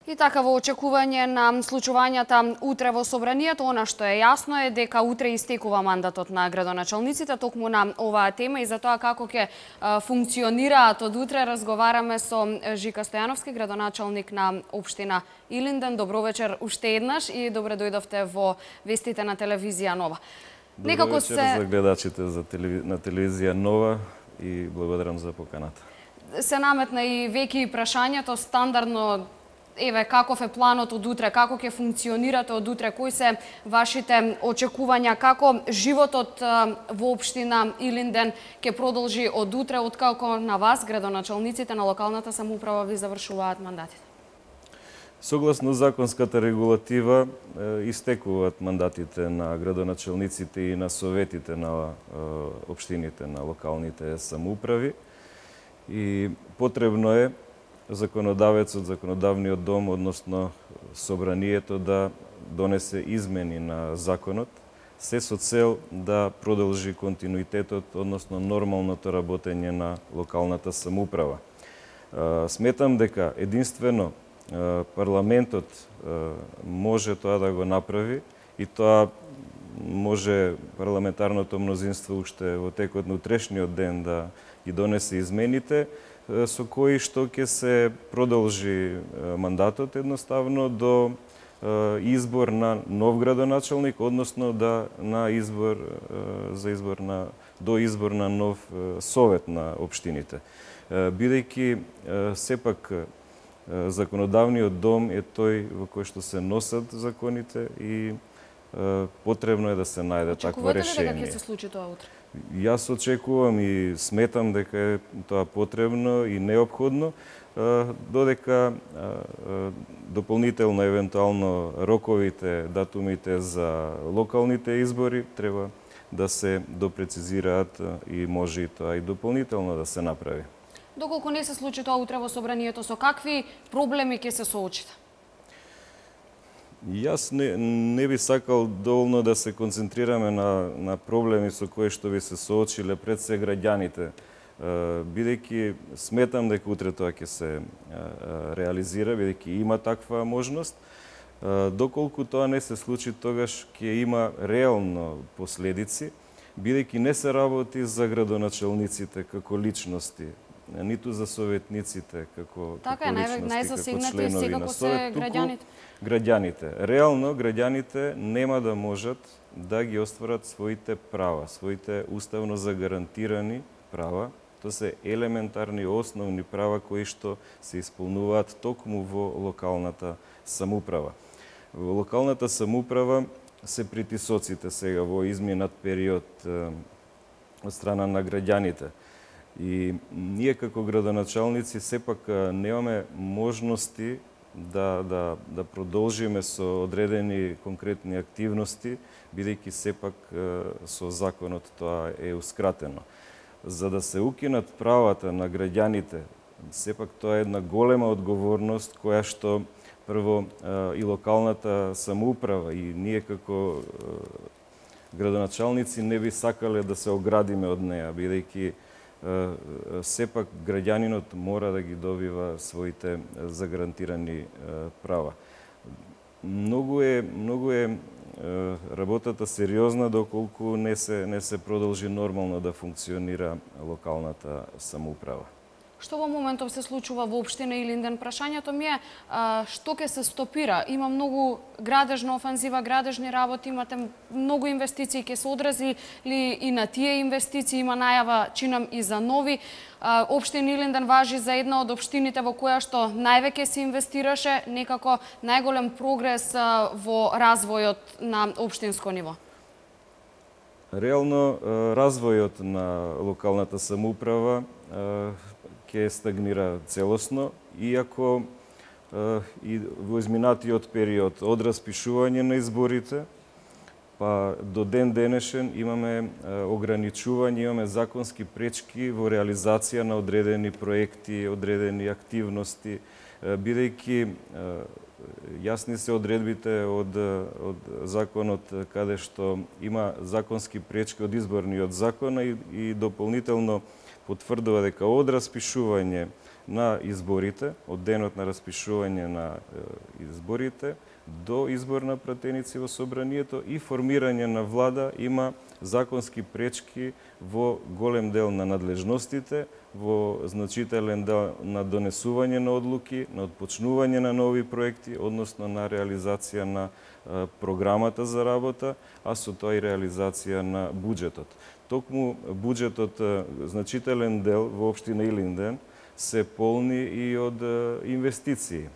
И така, во очекување на случувањата утре во Собранието, она што е јасно е дека утре истекува мандатот на градоначалниците, токму на оваа тема, и за тоа како ќе функционираат од утре разговараме со Жика Стојановски, градоначалник на општина Илинден. Добро вечер уште еднаш и добре дојдовте во вестите на телевизија Нова. Добро вечер за гледачите на телевизија Нова и благодарам за поканата. Се наметна и веќе прашањето стандардно. Еве, каков е планот од утре, како ќе функционирате од утре, кои се вашите очекувања, како животот во општина Илинден ќе продолжи од утре, откако на вас, градоначалниците на локалната самоуправа, ви завршуваат мандатите? Согласно законската регулатива, истекуваат мандатите на градоначалниците и на советите на општините, на локалните самоуправи и потребно е законодавецот, законодавниот дом, односно Собранието да донесе измени на законот, се со цел да продолжи континуитетот, односно нормалното работење на локалната самоуправа. Сметам дека единствено парламентот може тоа да го направи и тоа може парламентарното мнозинство уште во текот на утрешниот ден да ги донесе измените, со кои што ќе се продолжи мандатот едноставно до избор на нов градоначалник, односно до избор на нов совет на општините. Бидејќи сепак законодавниот дом е тој во кој што се носат законите и потребно е да се најде такво решение. Очекувате ли дека ќе се случи тоа утре? Јас очекувам и сметам дека е тоа потребно и неопходно, додека дополнително евентуално роковите, датумите за локалните избори треба да се допрецизираат и може и тоа и дополнително да се направи. Доколку не се случи тоа утре во Собранието, со какви проблеми ќе се соочите? Јас не би сакал доволно да се концентрираме на проблеми со кои што би се соочиле пред се граѓаните, бидејќи сметам дека утре тоа ќе се реализира, бидејќи има таква можност. Доколку тоа не се случи, тогаш ќе има реално последици, бидејќи не се работи за градоначалниците како личности, ниту за советниците како личности, како членови на совет, туку граѓаните. Реално, граѓаните нема да можат да ги остварат своите права, своите уставно загарантирани права. Тоа се елементарни, основни права кои што се исполнуваат токму во локалната самоуправа. Во локалната самоуправа се притисоците сега во изминат период од страна на граѓаните. И ние како градоначалници сепак немаме можности да продолжиме со одредени конкретни активности, бидејќи сепак со законот тоа е ускратено. За да се укинат правата на граѓаните, сепак тоа е една голема одговорност која што прво и локалната самоуправа и ние како градоначалници не би сакале да се оградиме од неа, бидејќи сепак граѓанинот мора да ги добива своите загарантирани права. Многу е работата сериозна доколку не се продолжи нормално да функционира локалната самоуправа. Што во моментов се случува во општина Илинден? Прашањето ми е што ќе се стопира? Има многу градежна офанзива, градежни работи, имате многу инвестиции, ќе се одрази ли и на тие инвестиции? Има најава, чинам, и за нови. Општина Илинден важи за една од општините во која што највеќе се инвестираше, некако најголем прогрес во развојот на општинско ниво. Реално, развојот на локалната самоуправа ќе стагнира целосно, иако и во изминатиот период од распишување на изборите, па до ден денешен имаме ограничување, имаме законски пречки во реализација на одредени проекти, одредени активности, бидејќи јасни се одредбите од законот каде што има законски пречки од изборниот закон и дополнително потврдува дека од распишување на изборите, од денот на распишување на изборите до избор на пратеници во собранието и формирање на влада има законски пречки во голем дел на надлежностите, во значителен дел на донесување на одлуки, на отпочнување на нови проекти, односно на реализација на програмата за работа, а со тоа и реализација на буџетот. Токму буџетот, значителен дел во општина Илинден се полни и од инвестиции.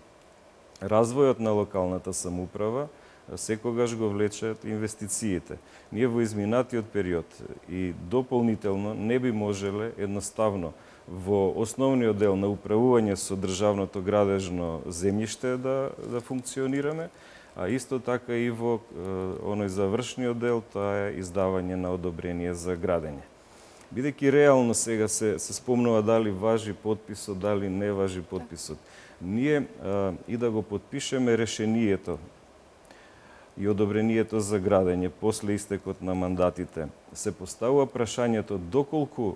Развојот на локалната самоуправа секогаш го влечат инвестициите. Ние во изминатиот период и дополнително не би можеле едноставно во основниот дел на управување со државното градежно земјиште да функционираме, а исто така и во оној завршниот дел, тоа е издавање на одобрение за градење. Бидејќи реално сега се спомнува дали важи подписот, дали не важи подписот. Ние и да го подпишеме решението и одобрението за градење после истекот на мандатите, се поставува прашањето доколку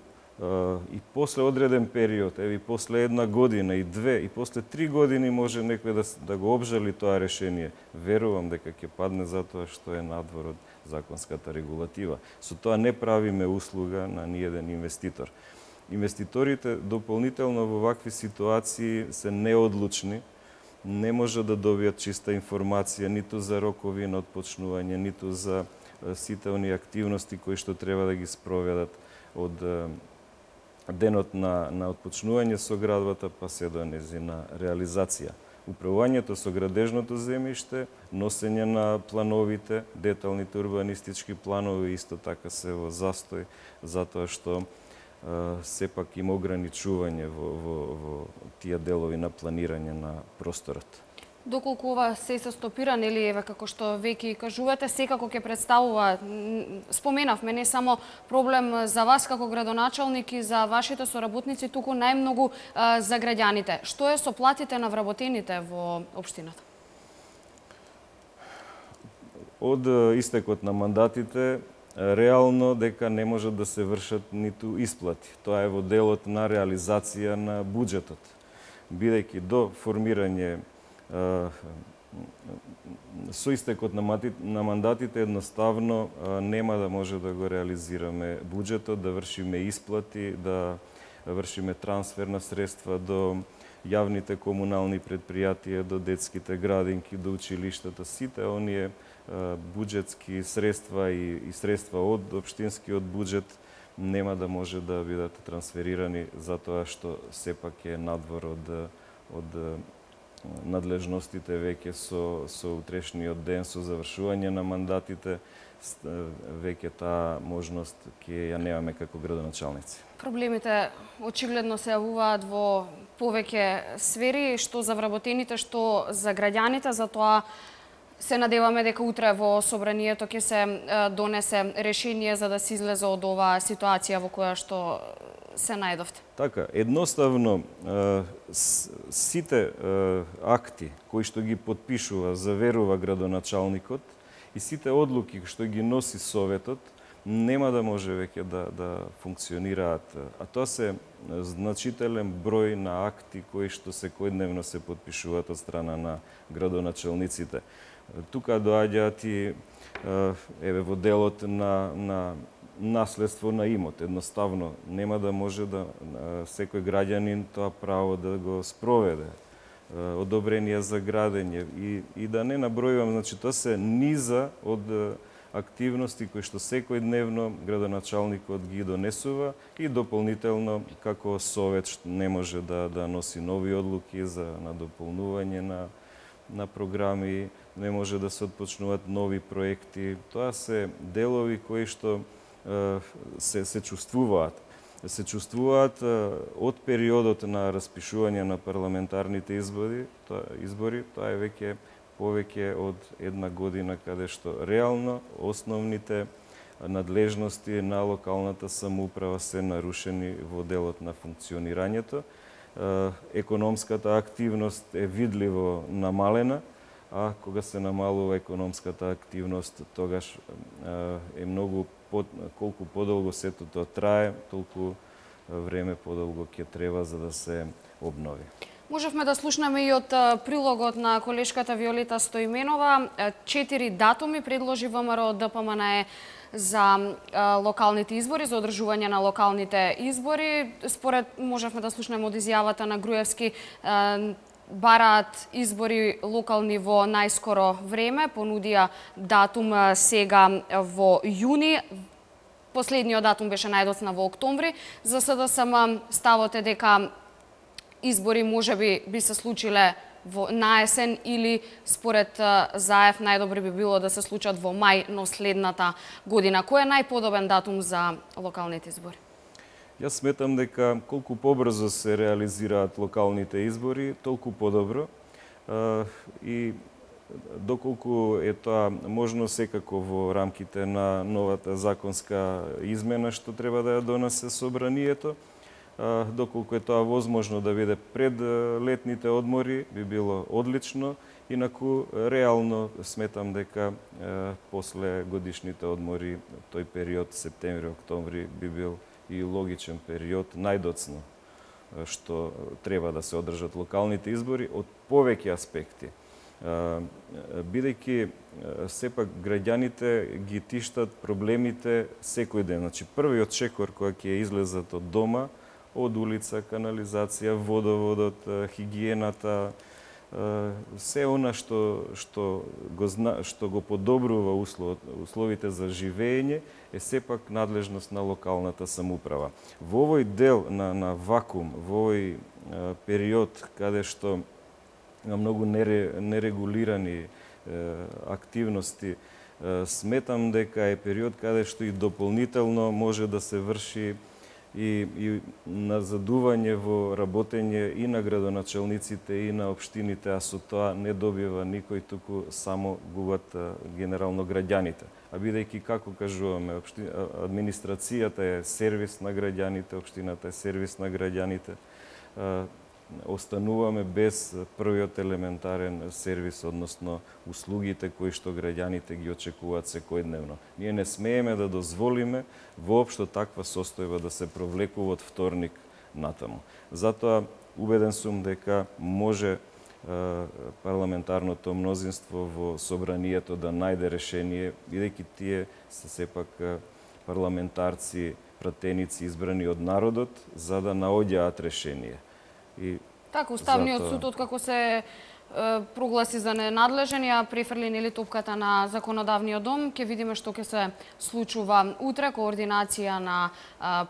и после одреден период, еви после 1 година и 2 и после 3 години може некој да го обжали тоа решение. Верувам дека ќе падне затоа што е надвор од законската регулатива. Со тоа не правиме услуга на ниеден инвеститор. Инвеститорите дополнително во вакви ситуации се неодлучни, не може да добијат чиста информација ниту за рокови на отпочнување, ниту за сите оние активности кои што треба да ги спроведат од денот на отпочнување со градбата па се до незина реализација. Управувањето со градежното земјиште, носење на плановите, деталните урбанистички планови исто така се во застој, затоа што сепак има ограничување во тие делови на планирање на просторот. Доколку ова се стопира, нели, еве како што веќе кажувате, секако ќе представува, споменавме, не само проблем за вас како градоначалник и за вашите соработници, туку најмногу за граѓаните. Што е со платите на вработените во општината? Од истекот на мандатите, реално дека не може да се вршат ниту исплати. Тоа е во делот на реализација на буџетот. Бидејќи до формирање со истекот на мандатите едноставно нема да може да го реализираме буџетот, да вршиме исплати, да вршиме трансфер на средства до јавните комунални предпријатија, до детските градинки, до училиштата, сите оние буџетски средства и средства од општинскиот буџет нема да може да бидат трансферирани затоа што сепак е надвор од надлежностите веќе со утрешниот ден, со завршување на мандатите, веќе таа можност ќе ја немаме како градоначалници. Проблемите очигледно се јавуваат во повеќе сфери, што за вработените, што за граѓаните, затоа се надеваме дека утре во собранието ќе се донесе решение за да се излезе од оваа ситуација во која што се најдовте. Така, едноставно сите акти кои што ги подпишува, заверува градоначалникот и сите одлуки што ги носи советот нема да може веќе да функционираат. А тоа се значителен број на акти кои што секојдневно се подпишуваат од страна на градоначалниците. Тука доаѓаат и во делот на наследство на имот. Едноставно нема да може да секој граѓанин тоа право да го спроведе. Одобрение за градење и да не набројувам, значи тоа се низа од активности кои што секојдневно градоначалникот ги донесува и дополнително како совет не може да носи нови одлуки на дополнување на програми, не може да се отпочнуваат нови проекти. Тоа се делови кои што се чувствуваат. Се чувствуваат од периодот на распишување на парламентарните избори, тоа е веќе повеќе од 1 година каде што реално основните надлежности на локалната самоуправа се нарушени во делот на функционирањето. Економската активност е видливо намалена, а кога се намалува економската активност, тогаш е многу колку подолго сето тоа трае, толку време подолго ќе треба за да се обнови. Можевме да слушнеме и од прилогот на колешката Виолета Стоименова. 4 датуми предложи ВМРО ДПМНЕ за локалните избори, за одржување на локалните избори. Според можевме да слушнеме од изјавата на Груевски, бараат избори локални во најскоро време, понудија датум сега во јуни. Последниот датум беше најдоцна во октомври. За СДСМ ставот е дека избори можеби би се случиле на есен или според Заев најдобро би било да се случат во мај, но следната година. Кој е најподобен датум за локалните избори? Јас сметам дека колку побрзо се реализираат локалните избори, толку подобро. И доколку е тоа можно, секако во рамките на новата законска измена што треба да ја донесе собранието, доколку е тоа возможно да биде пред летните одмори, би било одлично. Инаку, реално сметам дека после годишните одмори, тој период, септември-октомври, би бил и логичен период, најдоцно што треба да се одржат локалните избори од повеќе аспекти. Бидејќи сепак граѓаните ги тиштат проблемите секој ден. Значи, првиот чекор кога ќе излезат од дома, од улица, канализација, водоводот, хигиената, се она што го подобрува условите за живење е сепак надлежност на локалната самоуправа. Во овој дел на вакуум, во овој период каде што има многу нерегулирани активности, сметам дека е период каде што и дополнително може да се врши и назадување во работење и на градоначалниците и на општините, а со тоа не добива никој, туку само губат генерално граѓаните. А бидејќи, како кажуваме, администрацијата е сервис на граѓаните, општината е сервис на граѓаните, остануваме без првиот елементарен сервис, односно услугите кои што граѓаните ги очекуваат секојдневно. Ние не смееме да дозволиме воопшто таква состојба да се провлекува од вторник натаму. Затоа убеден сум дека може парламентарното мнозинство во собранието да најде решение, бидејќи тие се сепак парламентарци, пратеници избрани од народот, за да наоѓаат решение. Така, Уставниот суд, откако се прогласи за ненадлежен, ја префрли нели топката на законодавниот дом. Ќе видиме што ќе се случува утре, координација на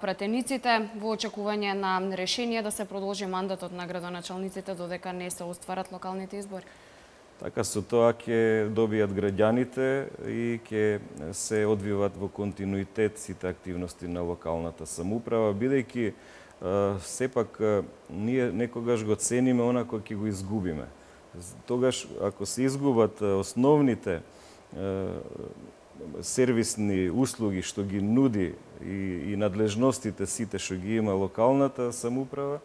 пратениците во очекување на решение да се продолжи мандатот на градоначалниците додека не се остварат локалните избори. Така, со тоа ќе добијат граѓаните и ќе се одвиват во континуитет сите активности на локалната самоуправа, бидејќи сепак ние некогаш го цениме она кој ќе го изгубиме. Тогаш, ако се изгубат основните сервисни услуги што ги нуди и надлежностите сите што ги има локалната самоуправа,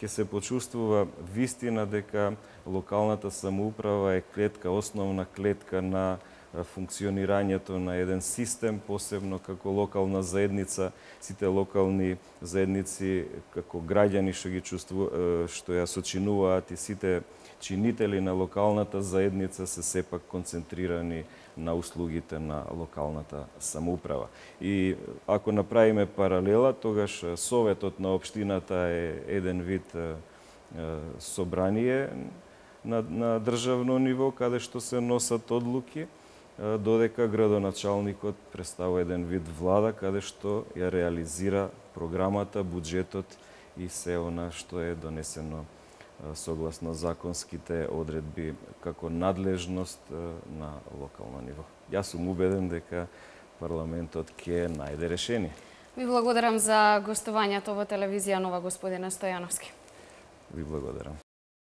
ќе се почувствува вистина дека локалната самоуправа е клетка, основна клетка на функционирањето на еден систем, посебно како локална заедница, сите локални заедници како граѓани што ја сочинуваат и сите чинители на локалната заедница се сепак концентрирани на услугите на локалната самоуправа. И ако направиме паралела, тогаш советот на општината е еден вид собрание на државно ниво, каде што се носат одлуки, додека градоначалникот представува еден вид влада, каде што ја реализира програмата, буџетот и се она што е донесено согласно законските одредби како надлежност на локално ниво. Јас сум убеден дека парламентот ќе најде решение. Ви благодарам за гостувањето во телевизија Нова, господине Стојановски. Ви благодарам.